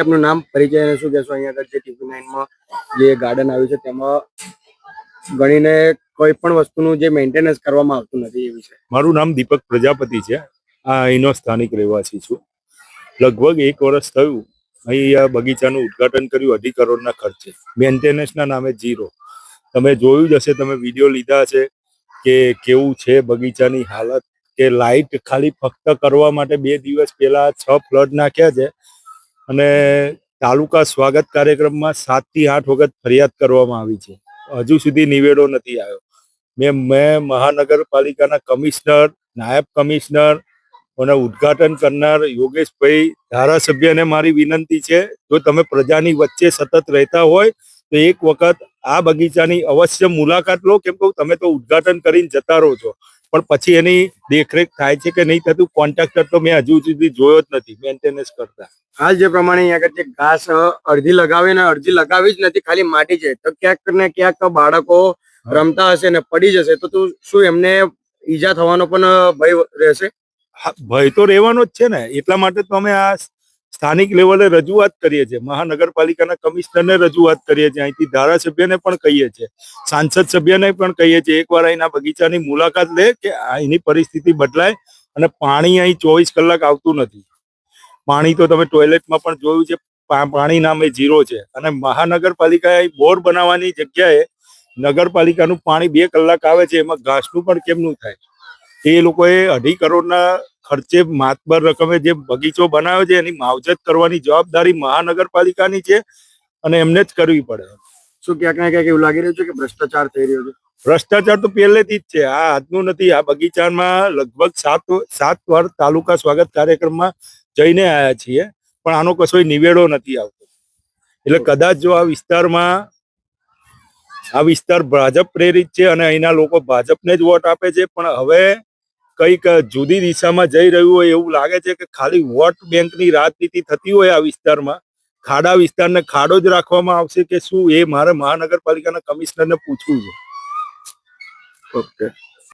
આપનું નામ પરિચય અને શું કહેશો? અહીંયા આગળ જે TP9 માં જે ગાર્ડન આવ્યું છે તેમાં ગણીને કોઈ પણ વસ્તુનું જે મેન્ટેનન્સ કરવામાં આવતું નથી એ વિશે. મારું નામ દીપક પ્રજાપતિ છે. આ અહીંનો સ્થાનિક રહેવાસી છું. લગભગ 1 વર્ષ થયું અહીં આ બગીચાનું ઉદ્ઘાટન કર્યું 2.5 કરોડના ખર્ચે. મેન્ટેનન્સના નામે 0. તમે જોયું જ હશે, તમે વિડીયો લીધા હશે કે કેવું છે બગીચાની હાલત, કે લાઇટ ખાલી ફક્ત કરવા માટે 2 દિવસ પહેલા 6 ફ્લડ નાખ્યા છે અને તાલુકા સ્વાગત કાર્યક્રમમાં 7 થી 8 વખત ફરિયાદ કરવામાં આવી છે. હજુ સુધી નિવેડો નથી આવ્યો. મેં મહાનગરપાલિકાના કમિશનર, નાયબ કમિશનર અને ઉદ્ઘાટન કરનાર યોગેશભાઈ ધારાસભ્યને મારી વિનંતી છે, જો તમે પ્રજાની વચ્ચે સતત રહેતા હોય તો એક વખત આ બગીચાની અવશ્ય મુલાકાત લો. કેમ કે તમે તો ઉદ્ઘાટન કરીને જતા રહો છો, પણ પછી એની દેખરેખ થાય છે કે નહીં થતું. કોન્ટ્રાક્ટર તો મેં હજુ સુધી જોયો જ નથી મેન્ટેનન્સ કરતા. હાલ જે પ્રમાણે અહીંયા આગળ જે ઘાસ અડધી લગાવી ને અડધી લગાવી જ નથી, ખાલી માટી છે, તો ક્યાંક ને ક્યાંક બાળકો રમતા હશે ને પડી જશે તો શું એમને ઈજા થવાનો પણ ભય રહેશે? ભય તો રહેવાનો જ છે ને. એટલા માટે તો અમે આ સ્થાનિક લેવલે રજૂઆત કરીએ છીએ, મહાનગરપાલિકાના કમિશનરને રજૂઆત કરીએ છીએ, અહીંથી ધારાસભ્યને પણ કહીએ છીએ, સાંસદ સભ્યને પણ કહીએ છીએ એકવાર અહીંના બગીચાની મુલાકાત લે કે અહીંની પરિસ્થિતિ બદલાય. અને પાણી અહીં 24 કલાક આવતું નથી. પાણી તો તમે ટોયલેટમાં પણ જોયું છે, પાણી નામે 0 છે. અને મહાનગરપાલિકાએ બોર બનાવવાની જગ્યાએ નગરપાલિકાનું પાણી 2 કલાક આવે છે, એમાં ઘાસનું પણ કેમનું થાય? એ લોકોએ 2.5 કરોડના ખર્ચે માતબર રકમે જે બગીચો બનાવ્યો છે એની માવજત કરવાની જવાબદારી મહાનગરપાલિકાની છે અને એમને જ કરવી પડે. શું ક્યાંક ને ક્યાંક એવું લાગી રહ્યું છે કે ભ્રષ્ટાચાર થઈ રહ્યો છે? ભ્રષ્ટાચાર તો પહેલેથી જ છે, આ આજનું નથી. આ બગીચામાં લગભગ 7 વાર તાલુકા સ્વાગત કાર્યક્રમમાં જઈને આવ્યા છીએ, પણ આનો કશો નિવેડો નથી આવતો. એટલે કદાચ જો આ વિસ્તાર ભાજપ પ્રેરિત છે અને અહીંના લોકો ભાજપને જ વોટ આપે છે, પણ હવે કંઈક જુદી દિશામાં જઈ રહ્યું હોય એવું લાગે છે કે ખાલી વોટ બેંકની રાજનીતિ થતી હોય આ વિસ્તારમાં. ખાડા વિસ્તારને ખાડો જ રાખવામાં આવશે કે શું, એ મારે મહાનગરપાલિકાના કમિશનરને પૂછવું છે. ઓકે.